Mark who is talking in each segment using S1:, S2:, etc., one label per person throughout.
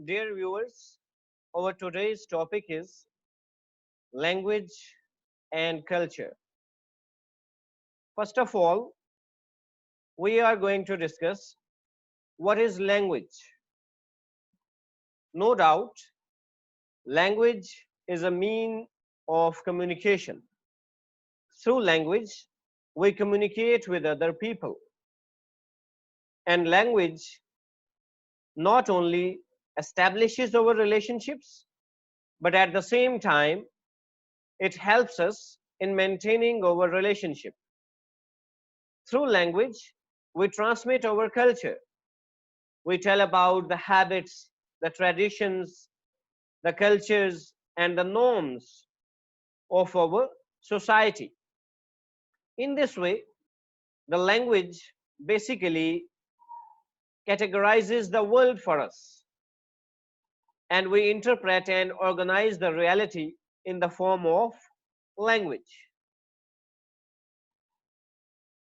S1: Dear viewers, our today's topic is language and culture. First of all, we are going to discuss what is language. No doubt, language is a mean of communication. Through language, we communicate with other people. And language not only establishes our relationships, but at the same time, it helps us in maintaining our relationship. Through language, we transmit our culture. We tell about the habits, the traditions, the cultures, and the norms of our society. In this way, the language basically categorizes the world for us, and we interpret and organize the reality in the form of language.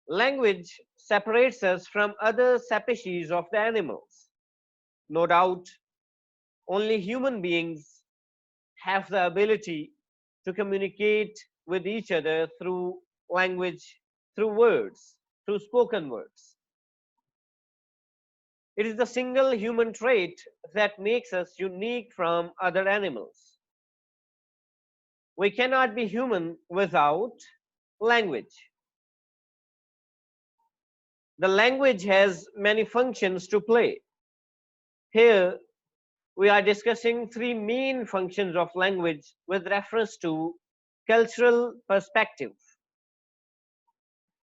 S1: Language separates us from other species of the animals. No doubt, only human beings have the ability to communicate with each other through language, through words, through spoken words. It is the single human trait that makes us unique from other animals. We cannot be human without language. The language has many functions to play. Here, we are discussing three main functions of language with reference to cultural perspective.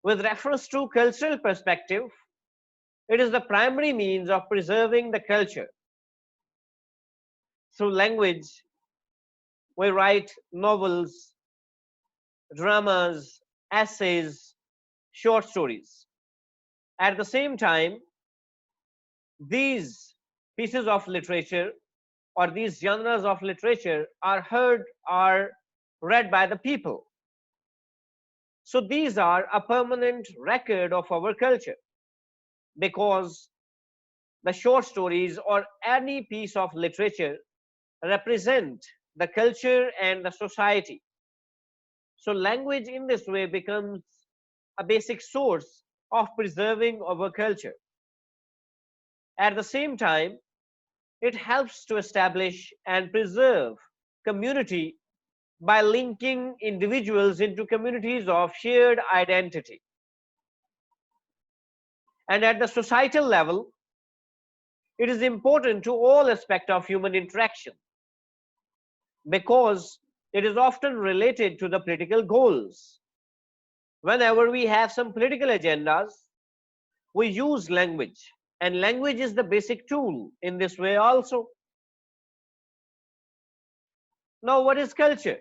S1: With reference to cultural perspective, it is the primary means of preserving the culture. Through language, we write novels, dramas, essays, short stories. At the same time, these pieces of literature or these genres of literature are heard or read by the people. So these are a permanent record of our culture, because the short stories or any piece of literature represent the culture and the society. So language in this way becomes a basic source of preserving our culture. At the same time, it helps to establish and preserve community by linking individuals into communities of shared identity. And at the societal level, it is important to all aspects of human interaction, because it is often related to the political goals. Whenever we have some political agendas, we use language, and language is the basic tool in this way also. Now, what is culture?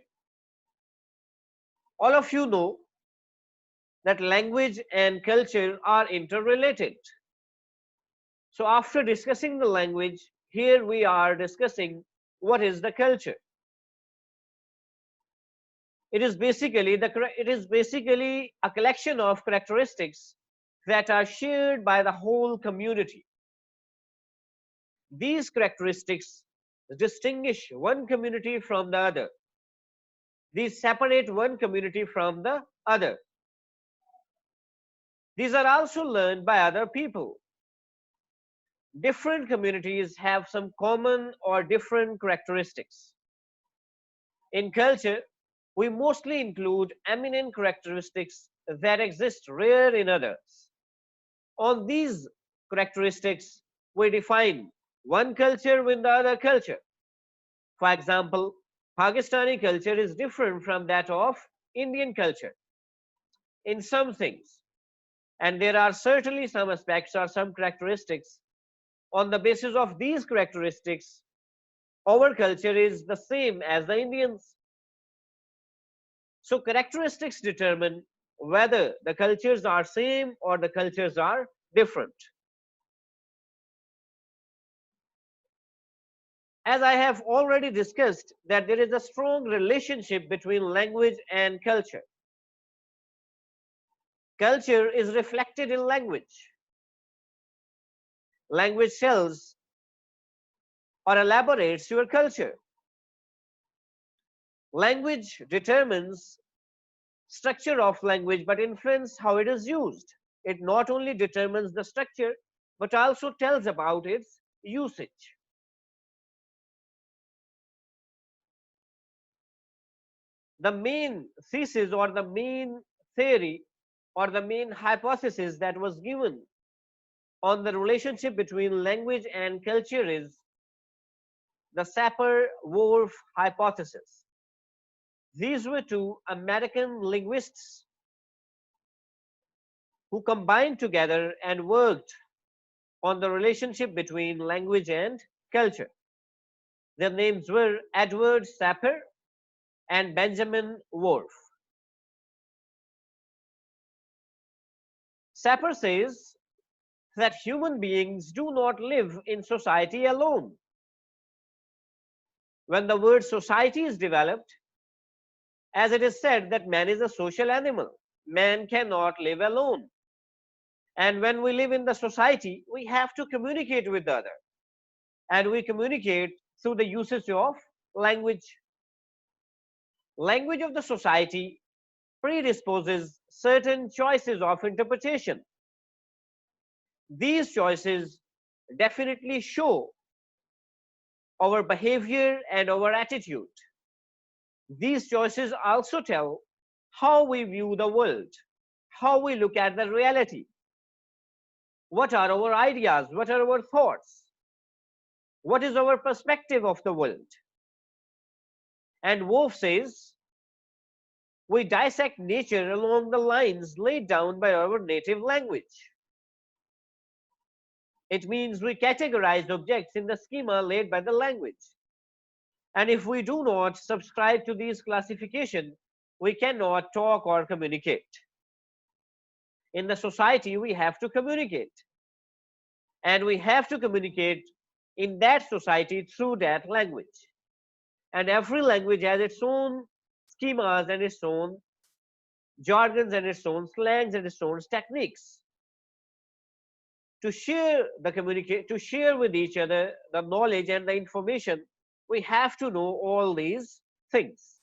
S1: All of you know that language and culture are interrelated. So after discussing the language, here we are discussing what is the culture. It is basically a collection of characteristics that are shared by the whole community. These characteristics distinguish one community from the other. These separate one community from the other. These are also learned by other people. Different communities have some common or different characteristics. In culture, we mostly include eminent characteristics that exist rare in others. On these characteristics, we define one culture with the other culture. For example, Pakistani culture is different from that of Indian culture in some things, and there are certainly some aspects or some characteristics. On the basis of these characteristics, our culture is the same as the Indians. So characteristics determine whether the cultures are same or the cultures are different. As I have already discussed, that there is a strong relationship between language and culture. Culture is reflected in language. Language tells or elaborates your culture. Language determines structure of language but influences how it is used. It not only determines the structure but also tells about its usage. The main thesis or the main theory or the main hypothesis that was given on the relationship between language and culture is the Saper-Whorf hypothesis. These were two American linguists who combined together and worked on the relationship between language and culture. Their names were Edward Saper and Benjamin Whorf. Saper says that human beings do not live in society alone. When the word society is developed, as it is said that man is a social animal, man cannot live alone. And when we live in the society, we have to communicate with the other. And we communicate through the usage of language. Language of the society predisposes certain choices of interpretation. These choices definitely show our behavior and our attitude. These choices also tell how we view the world, how we look at the reality. What are our ideas? What are our thoughts? What is our perspective of the world? And Wolf says, we dissect nature along the lines laid down by our native language. It means we categorize objects in the schema laid by the language. And if we do not subscribe to these classifications, we cannot talk or communicate. In the society, we have to communicate. And we have to communicate in that society through that language. And every language has its own schemas and its own jargons and its own slangs and its own techniques. To share with each other the knowledge and the information, we have to know all these things.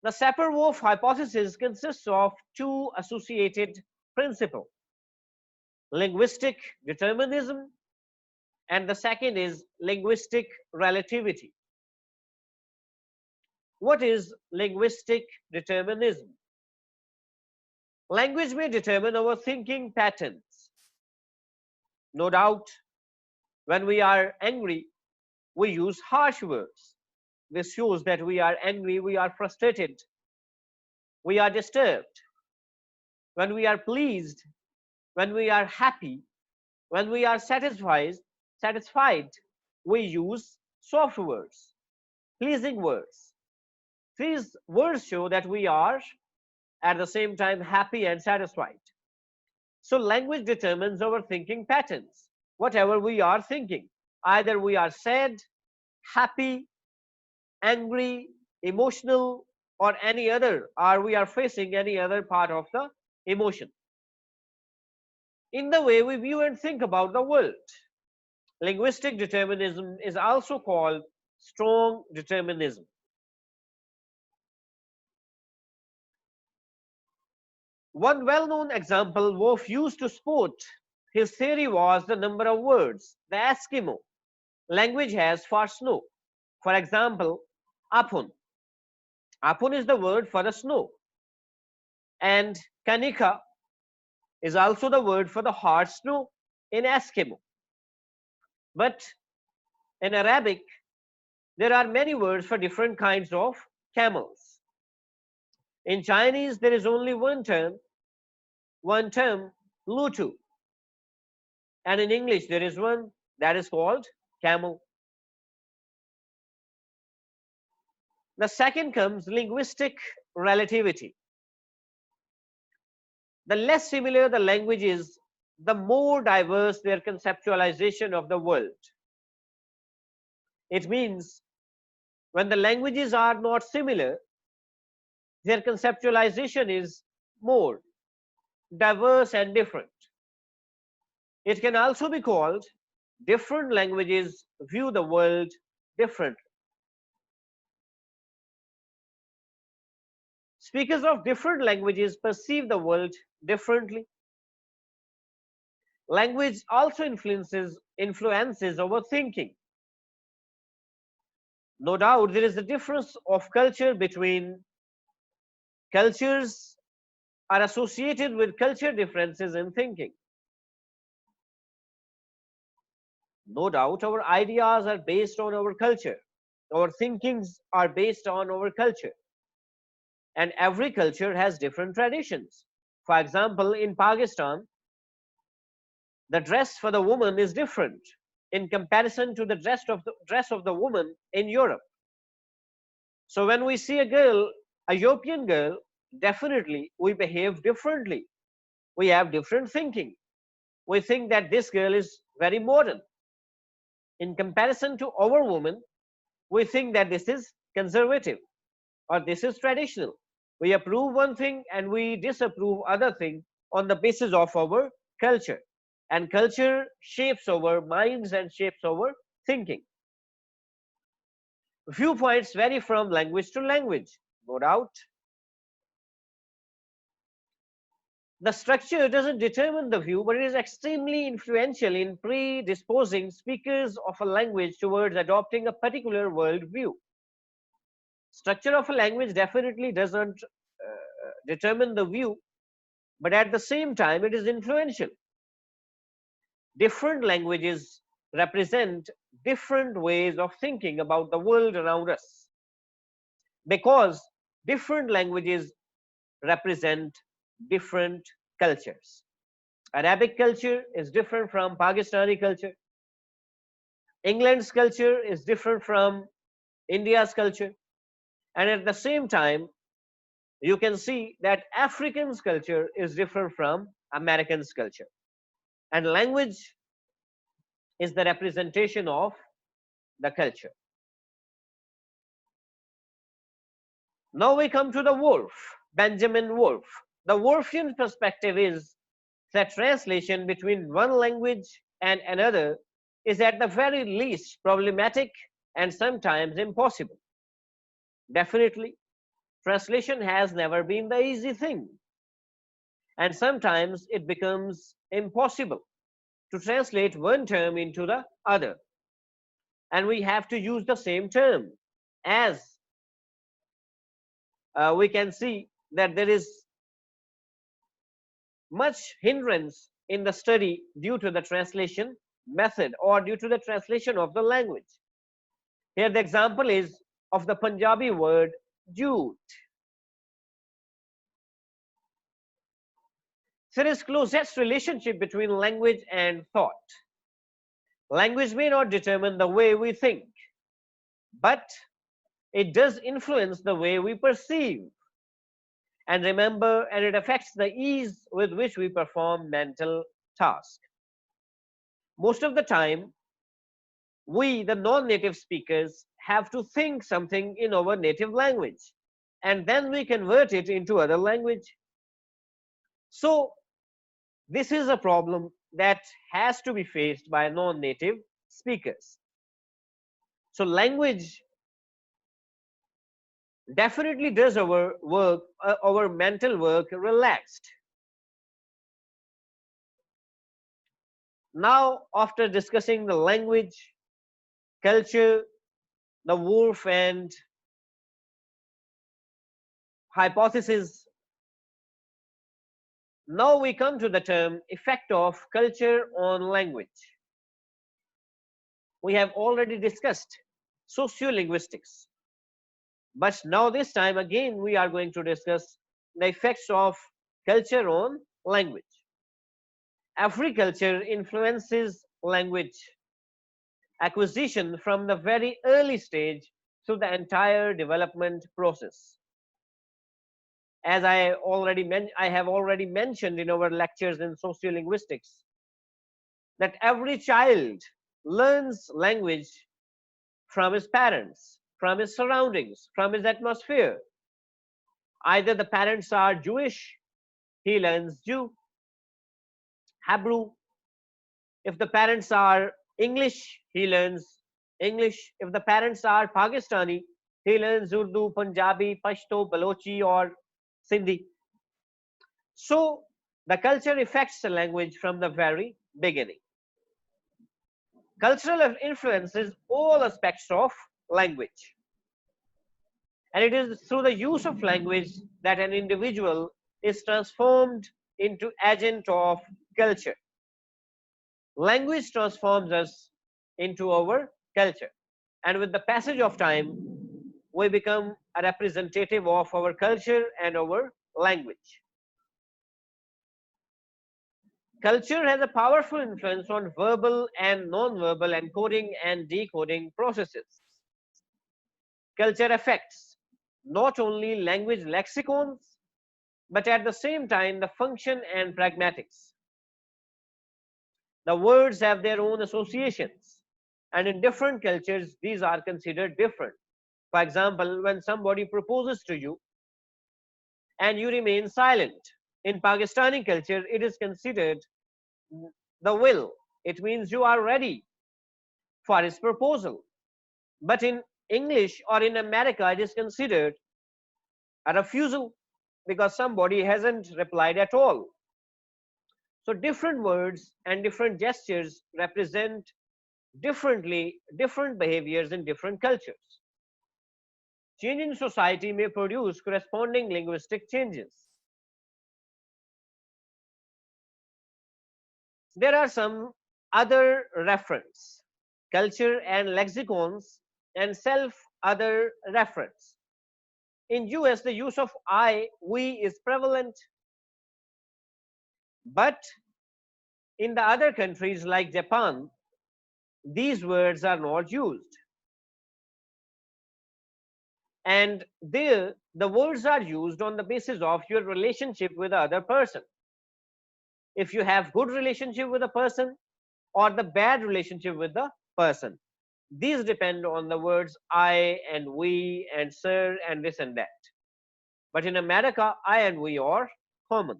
S1: The Saper-Whorf hypothesis consists of two associated principles: linguistic determinism, and the second is linguistic relativity. What is linguistic determinism? Language may determine our thinking patterns. No doubt, when we are angry, we use harsh words. This shows that we are angry, we are frustrated, we are disturbed. When we are pleased, when we are happy, when we are satisfied, we use soft words, pleasing words. These words show that we are at the same time happy and satisfied. So language determines our thinking patterns. Whatever we are thinking, either we are sad, happy, angry, emotional, or any other, or we are facing any other part of the emotion. In the way we view and think about the world, linguistic determinism is also called strong determinism. One well-known example Wolf used to support his theory was the number of words the Eskimo language has for snow. For example, apun. Apun is the word for the snow. And kanika is also the word for the hard snow in Eskimo. But in Arabic, there are many words for different kinds of camels. In Chinese, there is only one term, lutu. And in English, there is one that is called camel. The second comes linguistic relativity. The less similar the language is, the more diverse their conceptualization of the world. It means when the languages are not similar, their conceptualization is more diverse and different. It can also be called different languages view the world differently. Speakers of different languages perceive the world differently. Language also influences our thinking. No doubt there is a difference of culture between cultures are associated with culture differences in thinking. No doubt our ideas are based on our culture. Our thinkings are based on our culture. And every culture has different traditions. For example, in Pakistan, the dress for the woman is different in comparison to the dress of the woman in Europe. So when we see a girl, a European girl, definitely we behave differently. We have different thinking. We think that this girl is very modern. In comparison to our woman, we think that this is conservative or this is traditional. We approve one thing and we disapprove other thing on the basis of our culture. And culture shapes our minds and shapes our thinking. Viewpoints vary from language to language, no doubt. The structure doesn't determine the view, but it is extremely influential in predisposing speakers of a language towards adopting a particular worldview. Structure of a language definitely doesn't determine the view, but at the same time, it is influential. Different languages represent different ways of thinking about the world around us because different languages represent different cultures. Arabic culture is different from Pakistani culture. England's culture is different from India's culture. And at the same time, you can see that African's culture is different from American's culture. And language is the representation of the culture. Now we come to the Wolf, Benjamin Wolf. The Wolfian perspective is that translation between one language and another is at the very least problematic and sometimes impossible. Definitely, translation has never been the easy thing, and sometimes it becomes impossible to translate one term into the other, and we have to use the same term. As we can see that there is much hindrance in the study due to the translation method or due to the translation of the language. Here the example is of the Punjabi word jute. There is closest relationship between language and thought. Language may not determine the way we think, but it does influence the way we perceive and remember, and it affects the ease with which we perform mental tasks. Most of the time, we, the non-native speakers, have to think something in our native language, and then we convert it into other language. So this is a problem that has to be faced by non-native speakers. So language definitely does our work, our mental work relaxed. Now, after discussing the language, culture, the Wolf and hypothesis, now we come to the term effect of culture on language. We have already discussed sociolinguistics, but now this time again we are going to discuss the effects of culture on language. Every culture influences language acquisition from the very early stage through the entire development process. As I have already mentioned in our lectures in sociolinguistics, that every child learns language from his parents, from his surroundings, from his atmosphere. Either the parents are Jewish, he learns Jew, Hebrew. If the parents are English, he learns English. If the parents are Pakistani, he learns Urdu, Punjabi, Pashto, Balochi, or Sindhi. So the culture affects the language from the very beginning. Cultural influences all aspects of language. And it is through the use of language that an individual is transformed into agent of culture. Language transforms us into our culture. And with the passage of time, we become a representative of our culture and our language. Culture has a powerful influence on verbal and non-verbal encoding and decoding processes. Culture affects not only language lexicons, but at the same time the function and pragmatics. The words have their own associations, and in different cultures, these are considered different. For example, when somebody proposes to you and you remain silent, in Pakistani culture, it is considered the will. It means you are ready for his proposal. But in English or in America, it is considered a refusal because somebody hasn't replied at all. So different words and different gestures represent different behaviors in different cultures. Change in society may produce corresponding linguistic changes. There are some other reference, culture and lexicons, and self other reference. In US, the use of I, we is prevalent, but in the other countries like Japan, these words are not used. And there, the words are used on the basis of your relationship with the other person. If you have good relationship with a person or the bad relationship with the person, these depend on the words I and we and sir and this and that. But in America, I and we are common.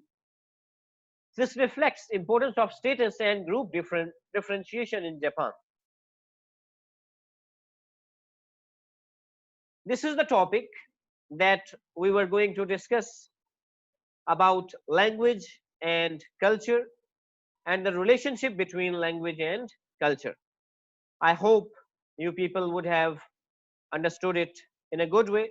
S1: This reflects importance of status and group differentiation in Japan. This is the topic that we were going to discuss about language and culture and the relationship between language and culture. I hope you people would have understood it in a good way.